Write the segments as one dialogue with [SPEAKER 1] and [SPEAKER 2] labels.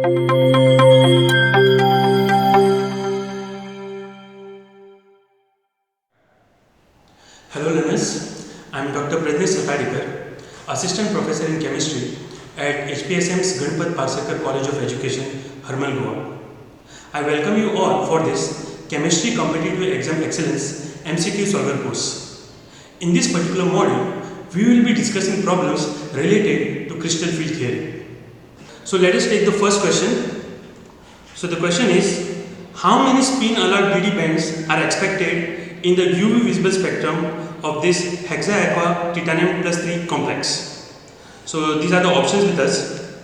[SPEAKER 1] Hello learners, I am Dr. Prathamesh Satadikar, Assistant Professor in Chemistry at HPSM's Ganpat Parsekar College of Education, Harmal, Goa. I welcome you all for this Chemistry Competitive Exam Excellence MCQ Solver course. In this particular module, we will be discussing problems related to crystal field theory. So let us take the first question. So the question is, how many spin alert BD bands are expected in the UV visible spectrum of this hexa-aqua titanium plus 3 complex? So these are the options with us.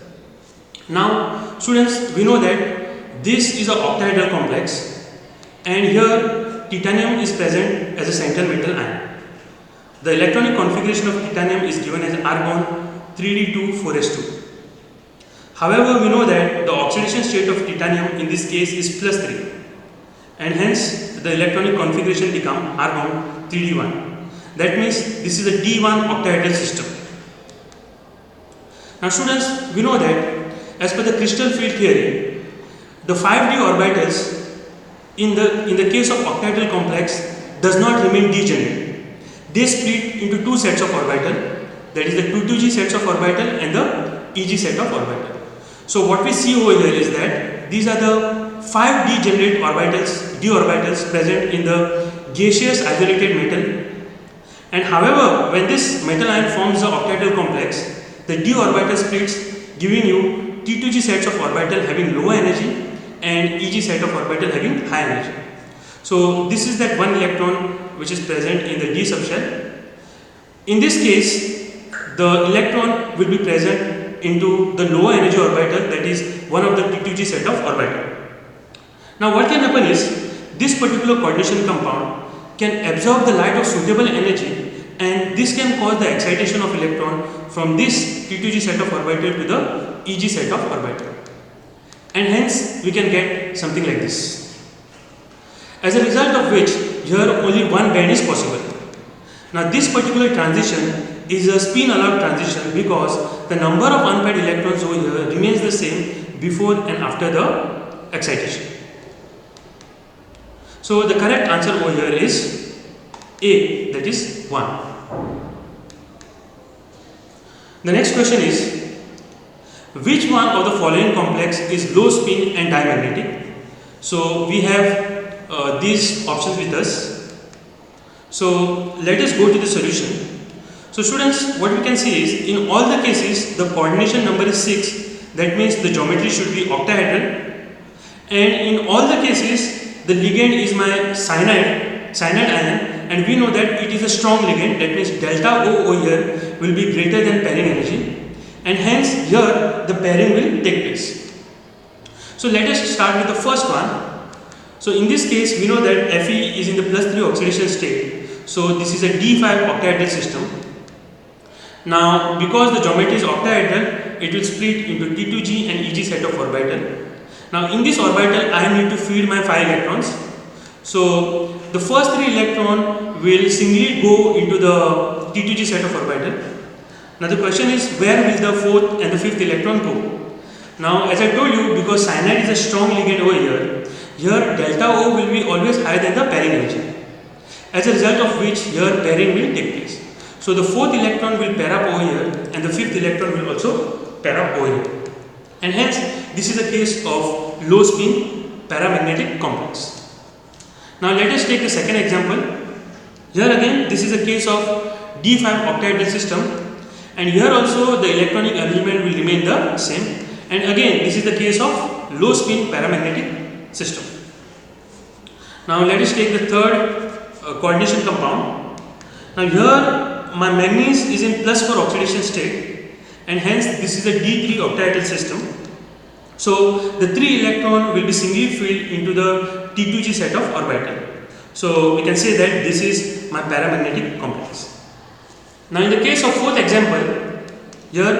[SPEAKER 1] Now students, we know that this is an octahedral complex and here titanium is present as a central metal ion. The electronic configuration of titanium is given as argon 3d2 4s2. However, we know that the oxidation state of titanium in this case is +3 and hence the electronic configuration becomes argon 3d1. That means this is a D1 octahedral system. Now students, we know that as per the crystal field theory, the 5d orbitals in the case of octahedral complex does not remain degenerate. They split into two sets of orbital, that is the 2,2g sets of orbital and the EG set of orbital. So what we see over here is that these are the 5 degenerate orbitals, d orbitals present in the gaseous isolated metal. And however, when this metal ion forms the octahedral complex, the d orbital splits, giving you T2g sets of orbital having low energy and EG set of orbital having high energy. So this is that one electron which is present in the d subshell. In this case, the electron will be present into the low energy orbital, that is one of the T2g set of orbital. Now what can happen is, this particular coordination compound can absorb the light of suitable energy and this can cause the excitation of electron from this T2g set of orbital to the EG set of orbital. And hence we can get something like this. As a result of which, here only one band is possible. Now this particular transition is a spin alert transition because the number of unpaired electrons over here remains the same before and after the excitation. So the correct answer over here is A, that is 1. The next question is, which one of the following complex is low spin and diamagnetic? So we have these options with us. So let us go to the solution. So students, what we can see is, in all the cases the coordination number is 6, that means the geometry should be octahedral, and in all the cases the ligand is my cyanide ion, and we know that it is a strong ligand, that means delta O over here will be greater than pairing energy, and hence here the pairing will take place. So let us start with the first one. So in this case we know that Fe is in the +3 oxidation state, so this is a D5 octahedral system. Now because the geometry is octahedral, it will split into T2g and EG set of orbital. Now in this orbital I need to feed my 5 electrons. So the first 3 electrons will singly go into the T2g set of orbital. Now the question is, where will the 4th and the 5th electron go? Now as I told you, because cyanide is a strong ligand over here delta O will be always higher than the pairing energy, as a result of which here pairing will take place. So the 4th electron will pair up over here and the 5th electron will also pair up over here, and hence this is a case of low spin paramagnetic complex. Now let us take the second example. Here again this is a case of D5 octahedral system, and here also the electronic arrangement will remain the same, and again this is the case of low spin paramagnetic system. Now let us take the third coordination compound. Now here my manganese is in +4 oxidation state, and hence this is a D3 octahedral system. So the 3 electron will be singly filled into the T2g set of orbital. So we can say that this is my paramagnetic complex. Now in the case of fourth example, here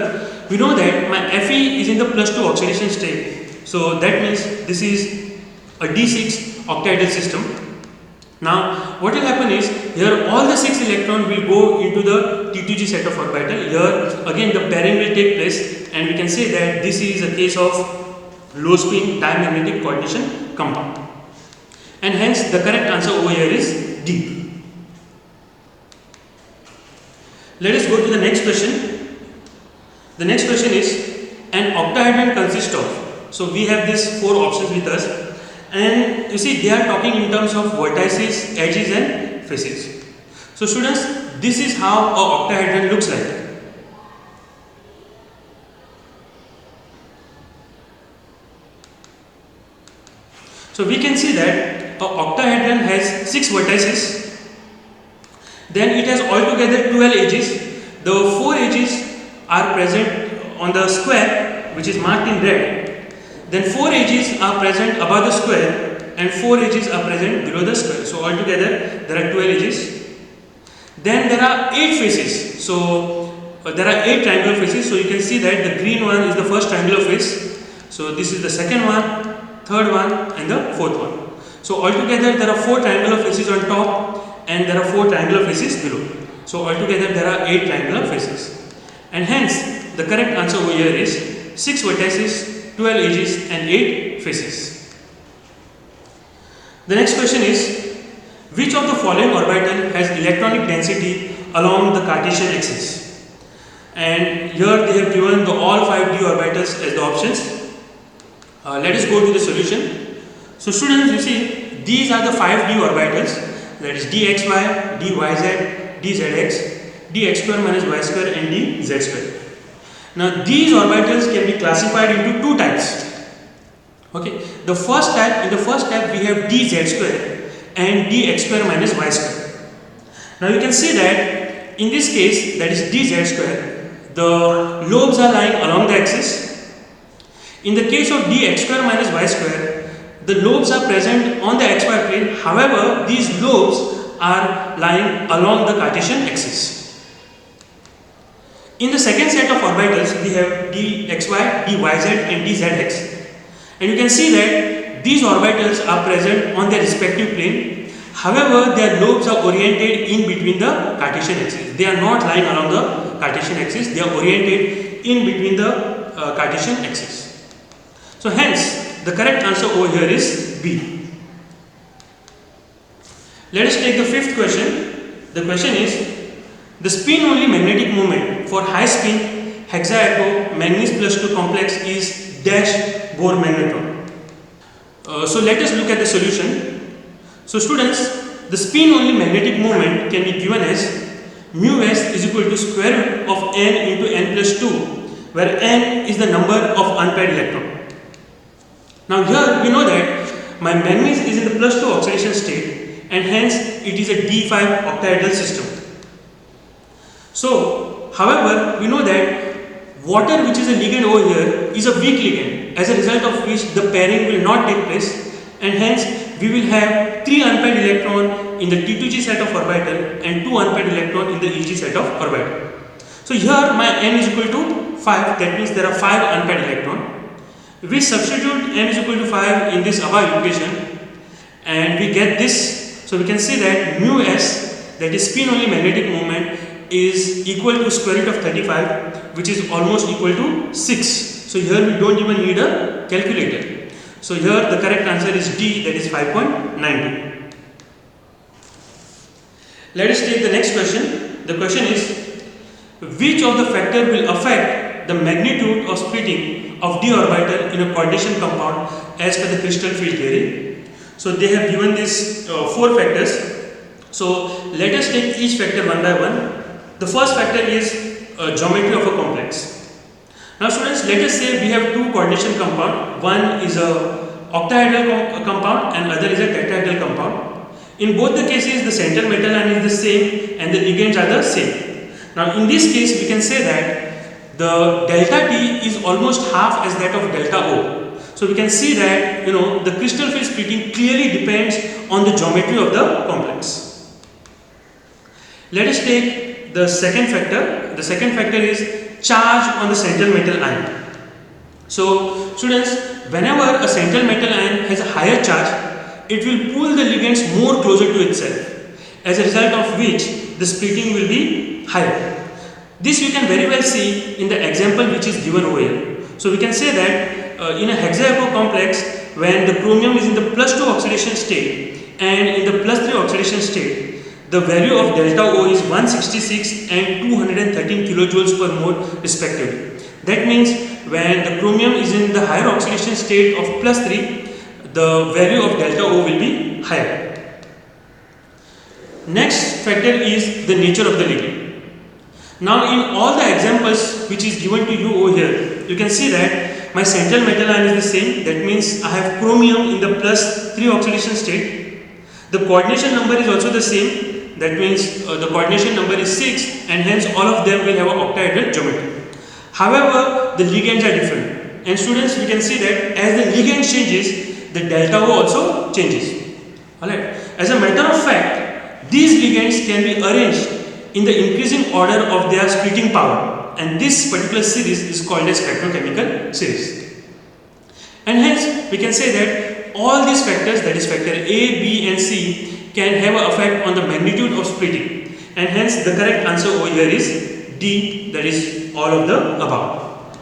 [SPEAKER 1] we know that my Fe is in the +2 oxidation state. So that means this is a D6 octahedral system. Now what will happen is, here all the 6 electrons will go into the T2g set of orbital. Here again the pairing will take place, and we can say that this is a case of low spin dimagnetic coordination compound. And hence the correct answer over here is D. Let us go to the next question. The next question is, an octahedron consists of, so we have these 4 options with us, and you see they are talking in terms of vertices, edges and faces. So students, this is how a octahedron looks like. So we can see that a octahedron has 6 vertices, then it has altogether 12 edges. The 4 edges are present on the square which is marked in red, then 4 edges are present above the square and 4 edges are present below the square. So altogether there are 12 edges. Then there are 8 faces. So there are 8 triangular faces. So you can see that the green one is the first triangular face. So this is the second one, third one and the fourth one. So altogether there are 4 triangular faces on top and there are 4 triangular faces below. So altogether there are 8 triangular faces. And hence the correct answer over here is 6 vertices, 12 edges and 8 faces. The next question is, which of the following orbital has electronic density along the Cartesian axis? And here they have given the all 5 d orbitals as the options. Let us go to the solution. So students, you see these are the 5 d orbitals, that is dxy, dyz, dzx, dx square minus y square and dz square. Now these orbitals can be classified into 2 types. Okay, in the first type we have dz square and dx square minus y square. Now you can see that in this case, that is dz square, the lobes are lying along the axis. In the case of dx square minus y square, the lobes are present on the xy plane. However, these lobes are lying along the Cartesian axis. In the second set of orbitals, we have dxy, dyz and dzx. And you can see that these orbitals are present on their respective plane. However, their lobes are oriented in between the Cartesian axis. They are not lying along the Cartesian axis. They are oriented in between the Cartesian axis. So hence, the correct answer over here is B. Let us take the 5th question. The question is, the spin-only magnetic moment for high-spin hexaato manganese plus 2 complex is dash Bohr magnetron. So let us look at the solution. So students, the spin-only magnetic moment can be given as mu s is equal to square root of n into n plus 2, where n is the number of unpaired electron. Now here we know that my manganese is in the plus 2 oxidation state and hence it is a D5 octahedral system. So however, we know that water, which is a ligand over here, is a weak ligand, as a result of which the pairing will not take place and hence we will have 3 unpaired electron in the T2g set of orbital and 2 unpaired electron in the EG set of orbital. So here my n is equal to 5, that means there are 5 unpaired electron. We substitute n is equal to 5 in this above equation and we get this. So we can see that mu s, that is spin-only magnetic moment, is equal to square root of 35, which is almost equal to 6. So here we don't even need a calculator. So here the correct answer is D, that is 5.92. Let us take the next question. The question is, which of the factor will affect the magnitude of splitting of d orbital in a coordination compound as per the crystal field theory? So they have given these 4 factors. So let us take each factor one by one. The first factor is geometry of a complex. Now students, let us say we have 2 coordination compound. One is a octahedral compound and other is a tetrahedral compound. In both the cases, the central metal ion is the same and the ligands are the same. Now in this case, we can say that the delta T is almost half as that of delta O. So we can see that the crystal field splitting clearly depends on the geometry of the complex. Let us take the second factor. The second factor is charge on the central metal ion. So students, whenever a central metal ion has a higher charge, it will pull the ligands more closer to itself, as a result of which the splitting will be higher. This you can very well see in the example which is given over here. So we can say that in a hexagonal complex, when the chromium is in the +2 oxidation state and in the +3 oxidation state, the value of delta O is 166 and 213 kilojoules per mole respectively. That means when the chromium is in the higher oxidation state of +3, the value of delta O will be higher. Next factor is the nature of the ligand. Now in all the examples which is given to you over here, you can see that my central metal ion is the same. That means I have chromium in the +3 oxidation state. The coordination number is also the same. That means the coordination number is 6 and hence all of them will have an octahedral geometry. However, the ligands are different. And students, we can see that as the ligand changes, the delta O also changes. Alright. As a matter of fact, these ligands can be arranged in the increasing order of their splitting power, and this particular series is called a spectrochemical series. And hence we can say that all these factors, that is factor A, B and C, can have an effect on the magnitude of splitting, and hence the correct answer over here is D, that is all of the above.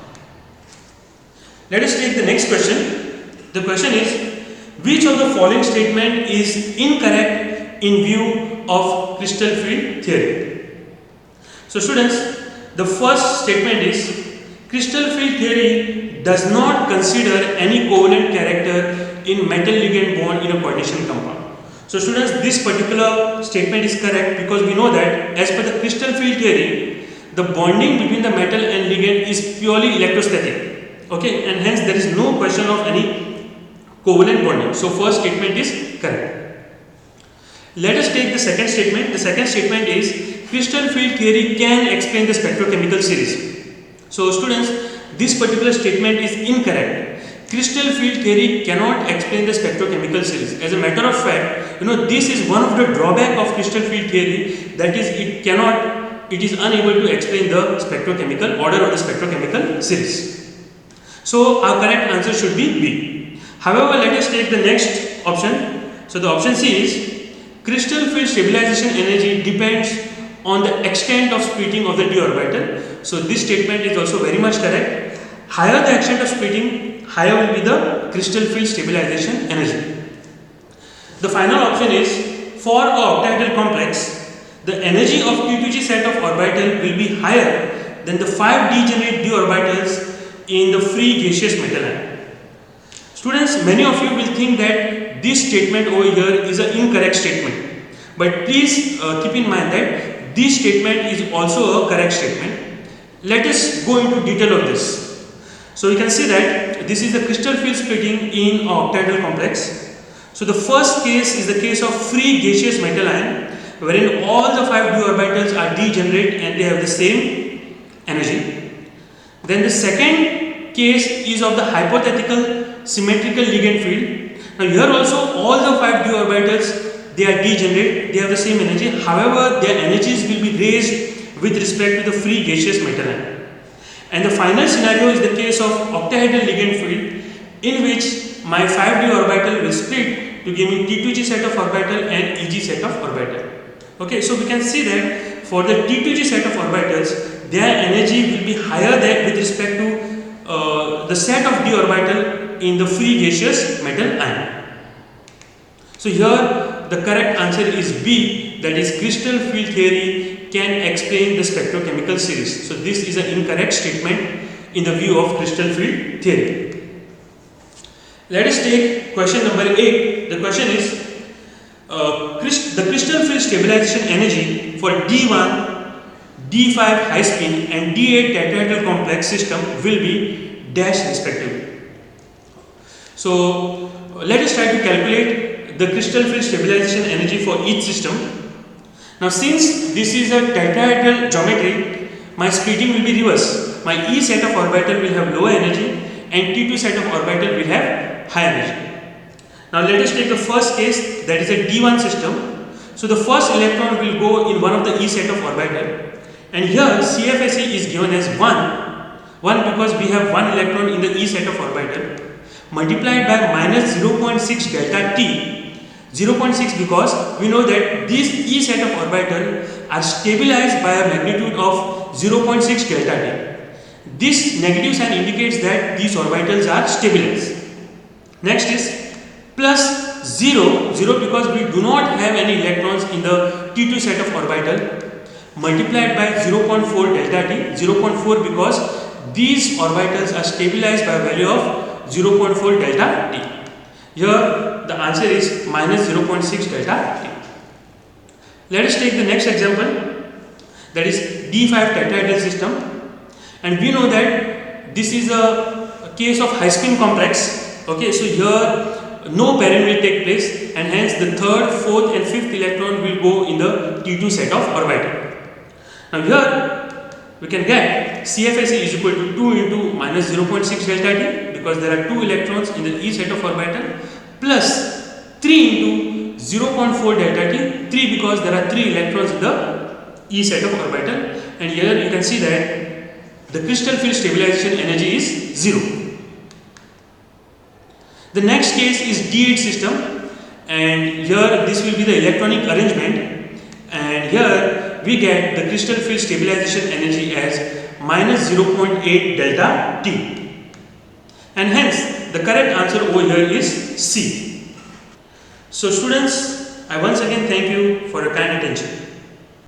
[SPEAKER 1] Let us take the next question. The question is, which of the following statement is incorrect in view of crystal field theory? So students, the first statement is, crystal field theory does not consider any covalent character in metal ligand bond in a coordination compound. So students, this particular statement is correct because we know that as per the crystal field theory, the bonding between the metal and ligand is purely electrostatic. Okay, and hence there is no question of any covalent bonding. So first statement is correct. Let us take the second statement. The second statement is, crystal field theory can explain the spectrochemical series. So students, this particular statement is incorrect. Crystal field theory cannot explain the spectrochemical series. As a matter of fact, this is one of the drawback of crystal field theory, that is it is unable to explain the spectrochemical order of the spectrochemical series. So our correct answer should be B. However, let us take the next option. So the option C is, crystal field stabilization energy depends on the extent of splitting of the d orbital. So this statement is also very much correct. Higher the extent of splitting, higher will be the crystal field stabilization energy. The final option is, for a octahedral complex, the energy of T2G set of orbital will be higher than the 5 degenerate d orbitals in the free gaseous metal ion. Students, many of you will think that this statement over here is an incorrect statement. But please keep in mind that this statement is also a correct statement. Let us go into detail of this. So you can see that this is the crystal field splitting in an octahedral complex. So the first case is the case of free gaseous metal ion, wherein all the 5 d orbitals are degenerate and they have the same energy. Then the second case is of the hypothetical symmetrical ligand field. Now here also all the 5 d orbitals, they are degenerate, they have the same energy. However, their energies will be raised with respect to the free gaseous metal ion. And the final scenario is the case of octahedral ligand field, in which my 5 d orbital will split to give me T2G set of orbital and EG set of orbital. Okay, so we can see that for the T2G set of orbitals, their energy will be higher than with respect to the set of d orbital in the free gaseous metal ion. So here the correct answer is B, that is crystal field theory can explain the spectrochemical series. So this is an incorrect statement in the view of crystal field theory. Let us take question number 8. The question is, the crystal field stabilization energy for D1, D5 high spin and D8 tetrahedral complex system will be dash respectively. So let us try to calculate the crystal field stabilization energy for each system. Now since this is a tetrahedral geometry, my splitting will be reverse. My E set of orbital will have lower energy and T2 set of orbital will have high energy. Now let us take the first case, that is a D1 system. So the first electron will go in one of the E set of orbital, and here CFSE is given as 1 because we have one electron in the E set of orbital, multiplied by minus 0.6 delta T. 0.6 because we know that these E set of orbital are stabilized by a magnitude of 0.6 delta T. This negative sign indicates that these orbitals are stabilized. Next is plus 0, 0 because we do not have any electrons in the T2 set of orbital, multiplied by 0.4 delta T, 0.4 because these orbitals are stabilized by a value of 0.4 delta T. Here the answer is minus 0.6 delta T. Let us take the next example, that is D5 tetrahedral system, and we know that this is a case of high spin complex. Okay, so here no pairing will take place, and hence the third, fourth and fifth electron will go in the T2 set of orbital. Now here we can get CFSE is equal to 2 into minus 0.6 delta T because there are 2 electrons in the E set of orbital, plus 3 into 0.4 delta T, 3 because there are 3 electrons in the E set of orbital, and here you can see that the crystal field stabilization energy is 0. The next case is D8 system, and here this will be the electronic arrangement, and here we get the crystal field stabilization energy as minus 0.8 delta T, and hence the correct answer over here is C. So students, I once again thank you for your kind attention.